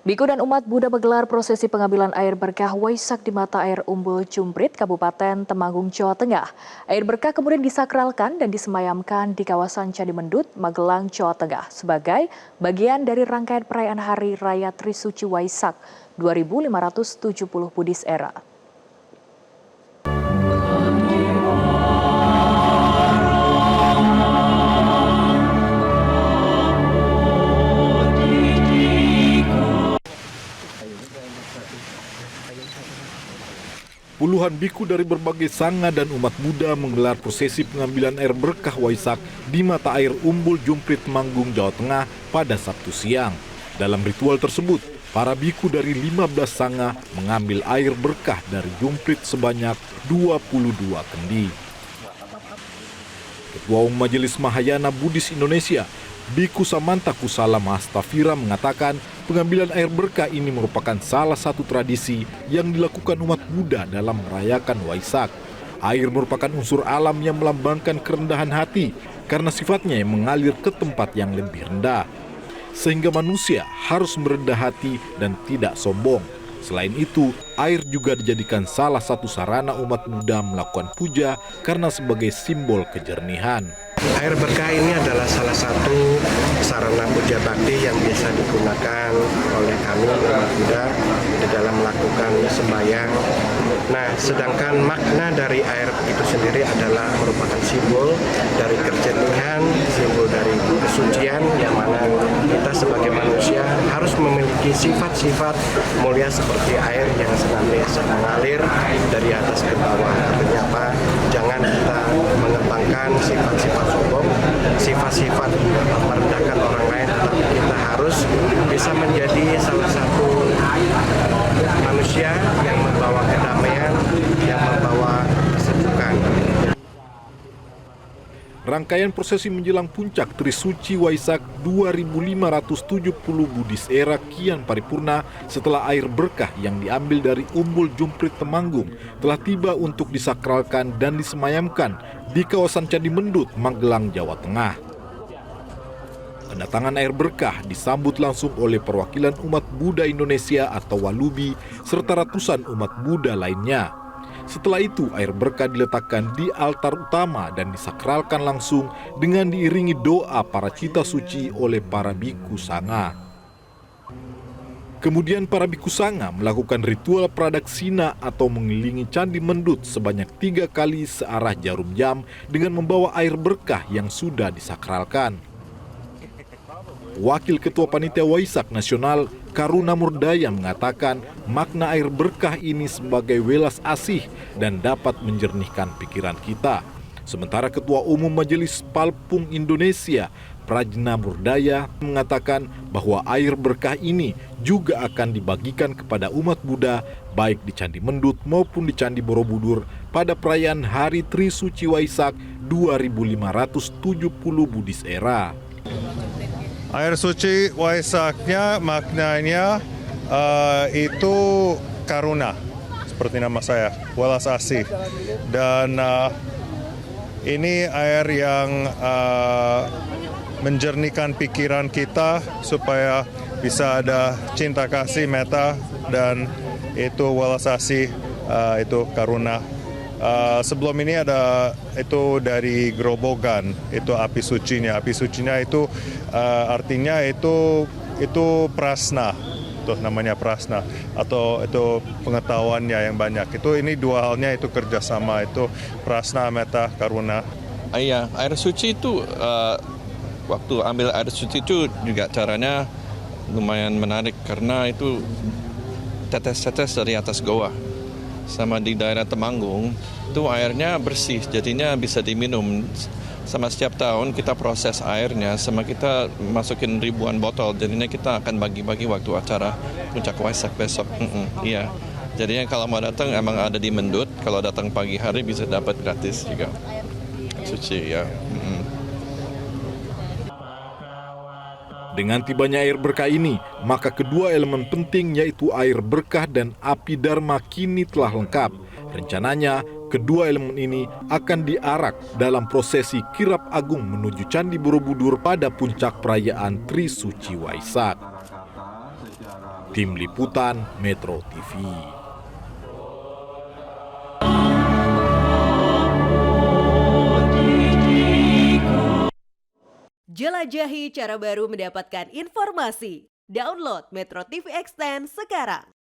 Biku dan umat Buddha menggelar prosesi pengambilan air berkah Waisak di mata air Umbul Jumprit, Kabupaten Temanggung, Jawa Tengah. Air berkah kemudian disakralkan dan disemayamkan di kawasan Candi Mendut, Magelang, Jawa Tengah sebagai bagian dari rangkaian perayaan Hari Raya Trisuci Waisak 2570 Buddhis Era. Puluhan biku dari berbagai sanga dan umat Buddha menggelar prosesi pengambilan air berkah Waisak di mata air Umbul Jumprit, Temanggung, Jawa Tengah pada Sabtu siang. Dalam ritual tersebut, para biku dari 15 sanga mengambil air berkah dari Jumprit sebanyak 22 kendi. Ketua Umum Majelis Mahayana Buddhis Indonesia, Biku Samanta Kusala Mahastafira mengatakan pengambilan air berkah ini merupakan salah satu tradisi yang dilakukan umat Buddha dalam merayakan Waisak. Air merupakan unsur alam yang melambangkan kerendahan hati karena sifatnya yang mengalir ke tempat yang lebih rendah. Sehingga manusia harus merendah hati dan tidak sombong. Selain itu, air juga dijadikan salah satu sarana umat Buddha melakukan puja karena sebagai simbol kejernihan. Air berkah ini adalah salah satu sarana puja bakti yang biasa digunakan oleh kami umat Buddha di dalam melakukan sembahyang. Nah, sedangkan makna dari air itu sendiri adalah merupakan simbol dari kejernihan, simbol dari kesucian, yang mana kita sebagai manusia harus memiliki sifat-sifat mulia seperti air yang senantiasa mengalir dari atas ke bawah. Artinya apa? Jangan kita mengembangkan sifat-sifat sombong, sifat-sifat merendahkan orang lain, tetapi kita harus bisa menjadi salah satu manusia yang membawa kedamaian, yang membawa kesejukan. Rangkaian prosesi menjelang puncak Trisuci Waisak 2570 Buddhis Era kian paripurna setelah air berkah yang diambil dari Umbul Jumprit Temanggung telah tiba untuk disakralkan dan disemayamkan di kawasan Candi Mendut, Magelang, Jawa Tengah. Kedatangan air berkah disambut langsung oleh perwakilan umat Buddha Indonesia atau Walubi serta ratusan umat Buddha lainnya. Setelah itu, air berkah diletakkan di altar utama dan disakralkan langsung dengan diiringi doa para cita suci oleh para biku sanga. Kemudian para biku sanga melakukan ritual pradaksina atau mengelilingi Candi Mendut sebanyak 3 kali searah jarum jam dengan membawa air berkah yang sudah disakralkan. Wakil Ketua Panitia Waisak Nasional Karuna Murdaya mengatakan makna air berkah ini sebagai welas asih dan dapat menjernihkan pikiran kita. Sementara Ketua Umum Majelis Palpung Indonesia Prajna Murdaya mengatakan bahwa air berkah ini juga akan dibagikan kepada umat Buddha baik di Candi Mendut maupun di Candi Borobudur pada perayaan Hari Trisuci Waisak 2570 Buddhis Era. Air suci Waisaknya maknanya itu karuna, seperti nama saya, welas asih. Dan ini air yang menjernihkan pikiran kita supaya bisa ada cinta kasih, metta, dan itu welas asih, itu karuna. Sebelum ini ada itu dari Grobogan, itu api sucinya. Api sucinya itu artinya itu prasna, itu namanya prasna, atau itu pengetahuannya yang banyak. Itu ini dua halnya itu kerjasama, itu prasna, metta, karuna. Iya, air suci itu waktu ambil air suci itu juga caranya lumayan menarik karena itu tetes-tetes dari atas goa. Sama di daerah Temanggung, itu airnya bersih, jadinya bisa diminum. Sama setiap tahun kita proses airnya, sama kita masukin ribuan botol, jadinya kita akan bagi-bagi waktu acara Puncak Waisak besok. Iya, jadinya kalau mau datang emang ada di Mendut, kalau datang pagi hari bisa dapat gratis juga. Suci ya. Dengan tibanya air berkah ini, maka kedua elemen penting yaitu air berkah dan api dharma kini telah lengkap. Rencananya, kedua elemen ini akan diarak dalam prosesi kirap agung menuju Candi Borobudur pada puncak perayaan Trisuci Waisak. Tim Liputan Metro TV. Jelajahi cara baru mendapatkan informasi. Download Metro TV Extend sekarang.